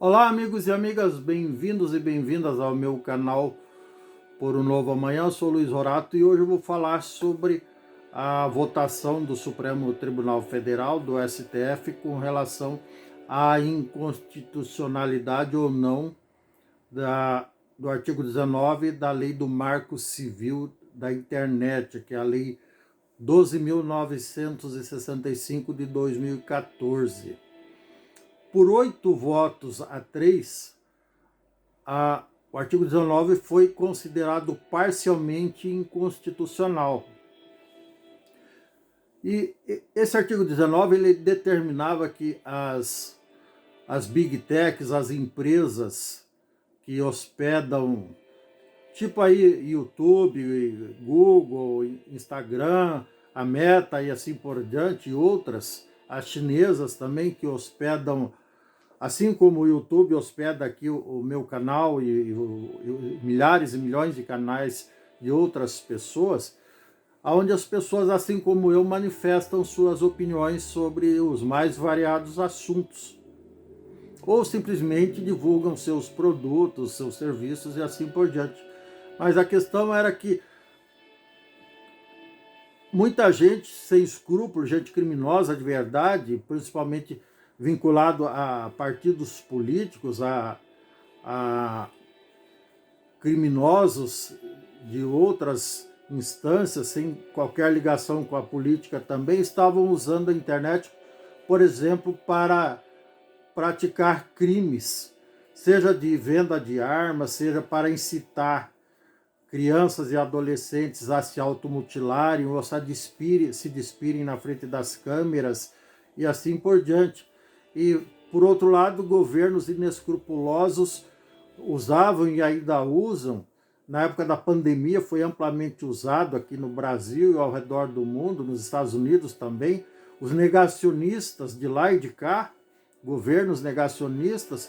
Olá, amigos e amigas, bem-vindos e bem-vindas ao meu canal Por um Novo Amanhã. Eu sou Luiz Rorato e hoje eu vou falar sobre a votação do Supremo Tribunal Federal, do STF, com relação à inconstitucionalidade ou não do artigo 19 da Lei do Marco Civil da Internet, que é a Lei 12.965 de 2014. Por 8 votos a 3, o artigo 19 foi considerado parcialmente inconstitucional. E esse artigo 19 ele determinava que as big techs, as empresas que hospedam, tipo aí YouTube, Google, Instagram, a Meta e assim por diante, e outras, as chinesas também que hospedam, assim como o YouTube hospeda aqui o meu canal e milhares e milhões de canais de outras pessoas, onde as pessoas, assim como eu, manifestam suas opiniões sobre os mais variados assuntos, ou simplesmente divulgam seus produtos, seus serviços e assim por diante. Mas a questão era que muita gente sem escrúpulos, gente criminosa de verdade, principalmente vinculado a partidos políticos, a criminosos de outras instâncias, sem qualquer ligação com a política, também estavam usando a internet, por exemplo, para praticar crimes, seja de venda de armas, seja para incitar crianças e adolescentes a se automutilarem ou a se despirem na frente das câmeras e assim por diante. E, por outro lado, governos inescrupulosos usavam e ainda usam, na época da pandemia foi amplamente usado aqui no Brasil e ao redor do mundo, nos Estados Unidos também, os negacionistas de lá e de cá, governos negacionistas,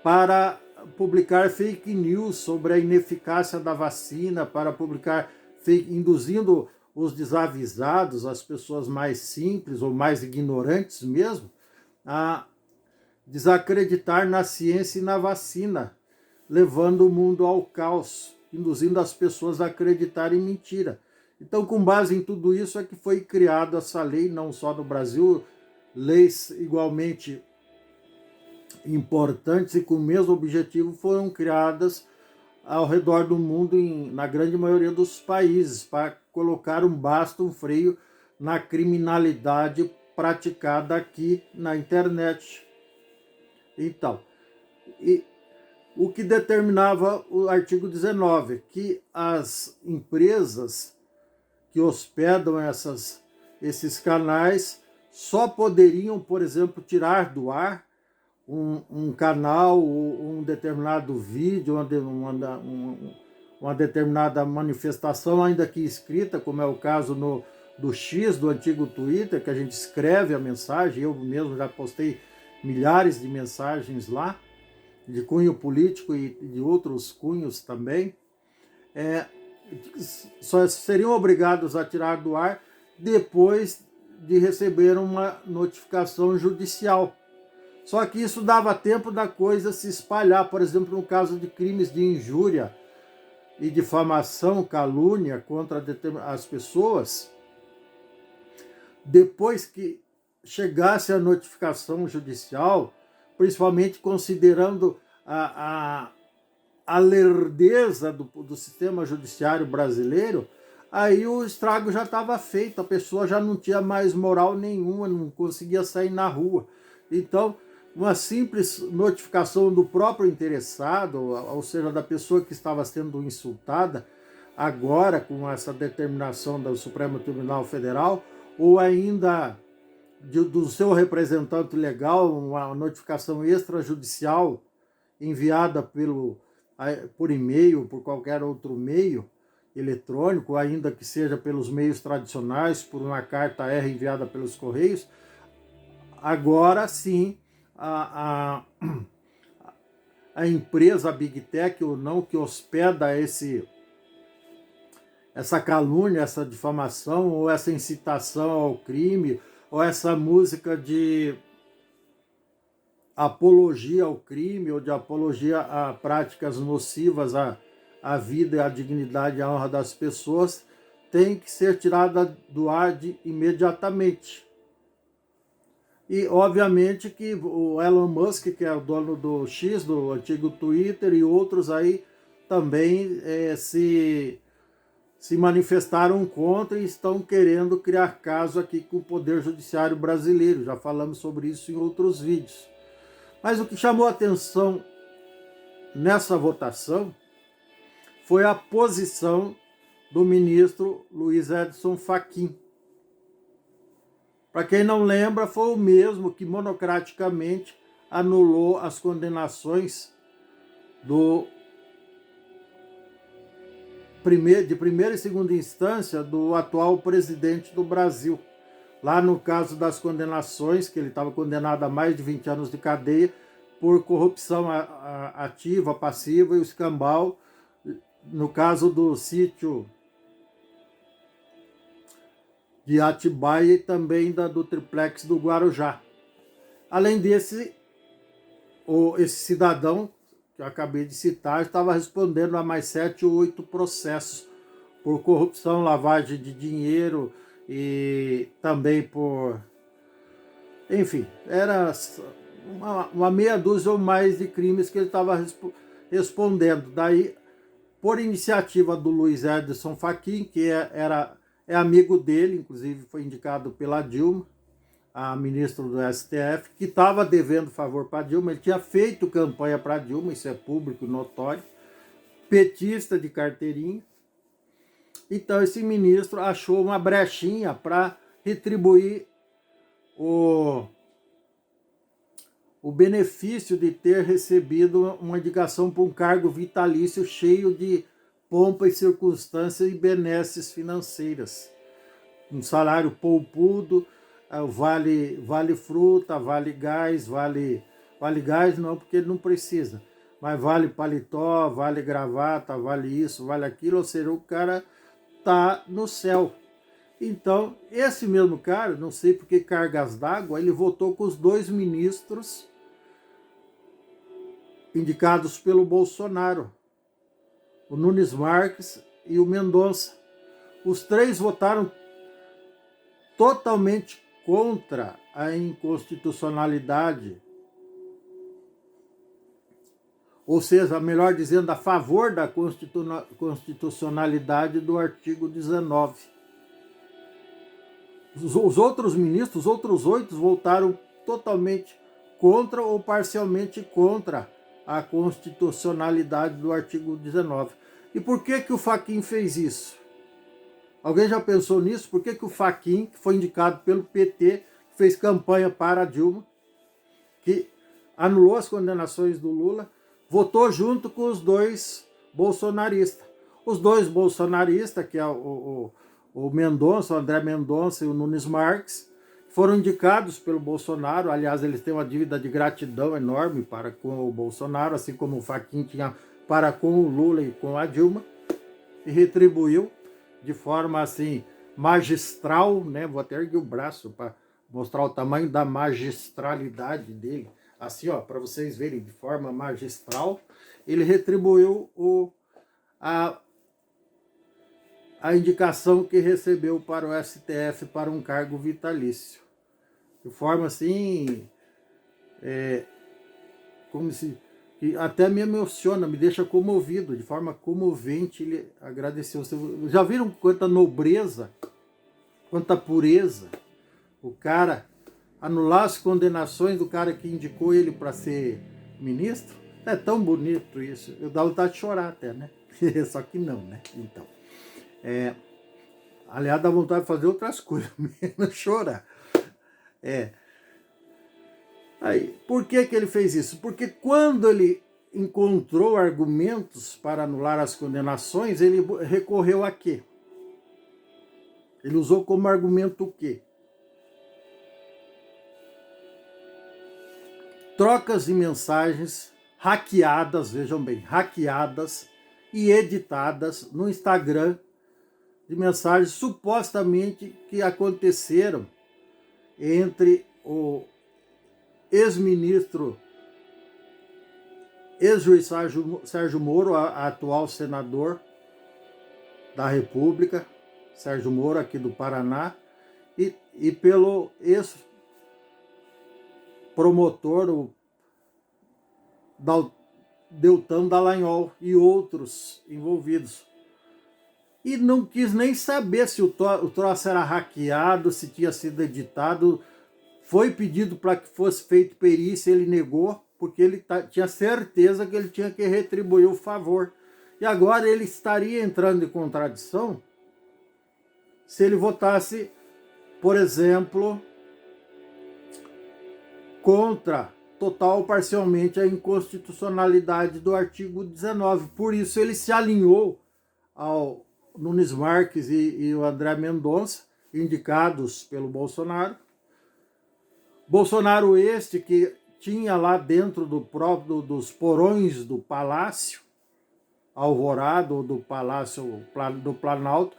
para publicar fake news sobre a ineficácia da vacina, para publicar induzindo os desavisados, as pessoas mais simples ou mais ignorantes mesmo, a desacreditar na ciência e na vacina, levando o mundo ao caos, induzindo as pessoas a acreditar em mentira. Então, com base em tudo isso é que foi criada essa lei, não só no Brasil, leis igualmente importantes e com o mesmo objetivo foram criadas ao redor do mundo, na grande maioria dos países, para colocar um basta, um freio na criminalidade praticada aqui na internet. Então, o que determinava o artigo 19, que as empresas que hospedam esses canais só poderiam, por exemplo, tirar do ar um canal, um determinado vídeo, uma determinada manifestação, ainda que escrita, como é o caso do X, do antigo Twitter, que a gente escreve a mensagem. Eu mesmo já postei milhares de mensagens lá, de cunho político e de outros cunhos também, só seriam obrigados a tirar do ar depois de receber uma notificação judicial. Só que isso dava tempo da coisa se espalhar, por exemplo, no caso de crimes de injúria e difamação, calúnia contra as pessoas, depois que chegasse a notificação judicial, principalmente considerando a lerdeza do sistema judiciário brasileiro, aí o estrago já estava feito, a pessoa já não tinha mais moral nenhuma, não conseguia sair na rua. Então, uma simples notificação do próprio interessado, ou seja, da pessoa que estava sendo insultada, agora com essa determinação do Supremo Tribunal Federal, ou ainda do seu representante legal, uma notificação extrajudicial enviada por e-mail, por qualquer outro meio eletrônico, ainda que seja pelos meios tradicionais, por uma carta R enviada pelos Correios, agora sim a empresa Big Tech ou não que hospeda essa calúnia, essa difamação, ou essa incitação ao crime, ou essa música de apologia ao crime ou de apologia a práticas nocivas à vida, e à dignidade e à honra das pessoas, tem que ser tirada do ar imediatamente. E, obviamente, que o Elon Musk, que é o dono do X, do antigo Twitter, e outros aí também se manifestaram contra e estão querendo criar caso aqui com o Poder Judiciário brasileiro. Já falamos sobre isso em outros vídeos. Mas o que chamou a atenção nessa votação foi a posição do ministro Luiz Edson Fachin. Para quem não lembra, foi o mesmo que monocraticamente anulou as condenações de primeira e segunda instância do atual presidente do Brasil. Lá no caso das condenações, que ele estava condenado a mais de 20 anos de cadeia por corrupção ativa, passiva e o escambau, no caso do sítio de Atibaia e também do triplex do Guarujá. Além desse, esse cidadão que eu acabei de citar estava respondendo a mais 7 ou 8 processos por corrupção, lavagem de dinheiro e também por... Enfim, era uma meia dúzia ou mais de crimes que ele estava respondendo. Daí, por iniciativa do Luiz Edson Fachin, que é amigo dele, inclusive foi indicado pela Dilma, a ministra do STF, que estava devendo favor para Dilma. Ele tinha feito campanha para Dilma, isso é público, notório, petista de carteirinha. Então esse ministro achou uma brechinha para retribuir o benefício de ter recebido uma indicação para um cargo vitalício cheio de pompa e circunstâncias e benesses financeiras. Um salário poupudo, vale fruta, vale gás, vale gás não, porque ele não precisa, mas vale paletó, vale gravata, vale isso, vale aquilo, ou seja, o cara tá no céu. Então, esse mesmo cara, não sei por que cargas d'água, ele votou com os 2 ministros indicados pelo Bolsonaro, o Nunes Marques e o Mendonça. Os 3 votaram totalmente contra a inconstitucionalidade, ou seja, melhor dizendo, a favor da constitucionalidade do artigo 19. Os outros ministros, os outros 8, votaram totalmente contra ou parcialmente contra a constitucionalidade do artigo 19. E por que o Fachin fez isso? Alguém já pensou nisso? Por que o Fachin, que foi indicado pelo PT, fez campanha para a Dilma, que anulou as condenações do Lula, votou junto com os 2 bolsonaristas? Os 2 bolsonaristas, que é o Mendonça, o André Mendonça e o Nunes Marques, foram indicados pelo Bolsonaro. Aliás, eles têm uma dívida de gratidão enorme para com o Bolsonaro, assim como o Fachin tinha para com o Lula e com a Dilma, e retribuiu de forma assim magistral, né? Vou até erguer o braço para mostrar o tamanho da magistralidade dele, assim, ó, para vocês verem, de forma magistral, ele retribuiu a indicação que recebeu para o STF para um cargo vitalício. De forma assim, como se... que até me emociona, me deixa comovido, de forma comovente ele agradeceu. Já viram quanta nobreza, quanta pureza? O cara anular as condenações do cara que indicou ele para ser ministro? É tão bonito isso. Eu dá vontade de chorar até, né? Só que não, né? Então, aliás, dá vontade de fazer outras coisas, menos chorar. Aí, por que ele fez isso? Porque quando ele encontrou argumentos para anular as condenações, ele recorreu a quê? Ele usou como argumento o quê? Trocas de mensagens hackeadas, vejam bem, hackeadas e editadas no Instagram, de mensagens supostamente que aconteceram entre o ex-ministro ex-juiz Sérgio Moro, atual senador da República, Sérgio Moro, aqui do Paraná, e pelo ex-promotor, o Deltan Dallagnol e outros envolvidos. E não quis nem saber se o troço era hackeado, se tinha sido editado. Foi pedido para que fosse feito perícia, ele negou, porque ele tinha certeza que ele tinha que retribuir o favor. E agora ele estaria entrando em contradição se ele votasse, por exemplo, contra total ou parcialmente a inconstitucionalidade do artigo 19. Por isso ele se alinhou ao Nunes Marques e o André Mendonça, indicados pelo Bolsonaro. Bolsonaro este que tinha lá dentro dos porões do Palácio Alvorada, do Palácio do Planalto,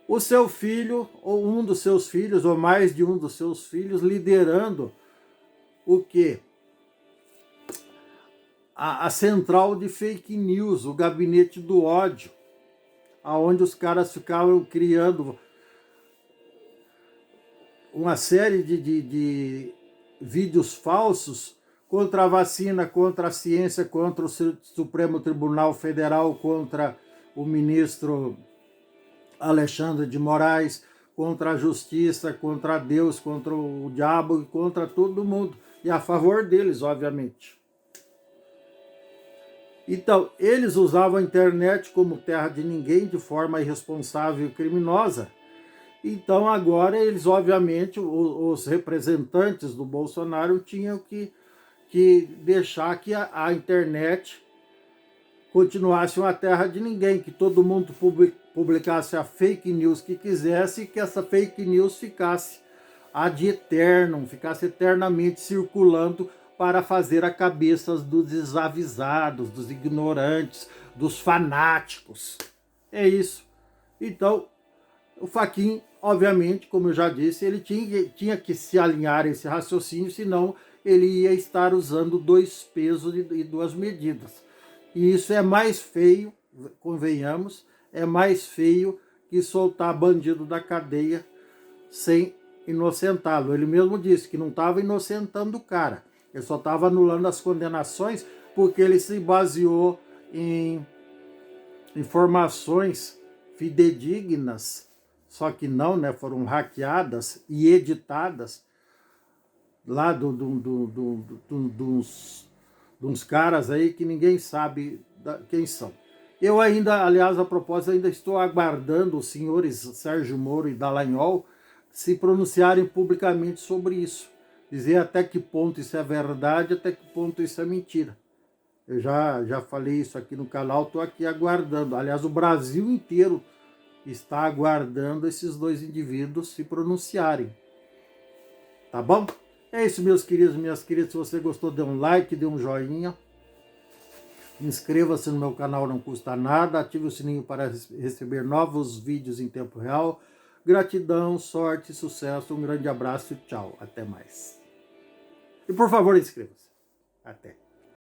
o seu filho, ou um dos seus filhos, ou mais de um dos seus filhos, liderando o quê? A central de fake news, o gabinete do ódio, aonde os caras ficavam criando uma série de vídeos falsos contra a vacina, contra a ciência, contra o Supremo Tribunal Federal, contra o ministro Alexandre de Moraes, contra a justiça, contra Deus, contra o diabo, contra todo mundo. E a favor deles, obviamente. Então, eles usavam a internet como terra de ninguém, de forma irresponsável e criminosa. Então, agora, eles, obviamente, os representantes do Bolsonaro tinham que deixar que a internet continuasse uma terra de ninguém, que todo mundo publicasse a fake news que quisesse e que essa fake news ficasse ad eternum, ficasse eternamente circulando para fazer a cabeça dos desavisados, dos ignorantes, dos fanáticos. É isso. Então, o Fachin, obviamente, como eu já disse, ele tinha que se alinhar a esse raciocínio, senão ele ia estar usando 2 pesos e 2 medidas. E isso é mais feio, convenhamos, é mais feio que soltar bandido da cadeia sem inocentá-lo. Ele mesmo disse que não estava inocentando o cara, ele só estava anulando as condenações porque ele se baseou em informações fidedignas, só que não, né, foram hackeadas e editadas lá de uns caras aí que ninguém sabe quem são. Eu ainda, aliás, a propósito, ainda estou aguardando os senhores Sérgio Moro e Dallagnol se pronunciarem publicamente sobre isso. Dizer até que ponto isso é verdade, até que ponto isso é mentira. Eu já falei isso aqui no canal, estou aqui aguardando. Aliás, o Brasil inteiro está aguardando esses 2 indivíduos se pronunciarem. Tá bom? É isso, meus queridos e minhas queridas. Se você gostou, dê um like, dê um joinha. Inscreva-se no meu canal, não custa nada. Ative o sininho para receber novos vídeos em tempo real. Gratidão, sorte, sucesso. Um grande abraço e tchau. Até mais. E por favor, inscreva-se. Até.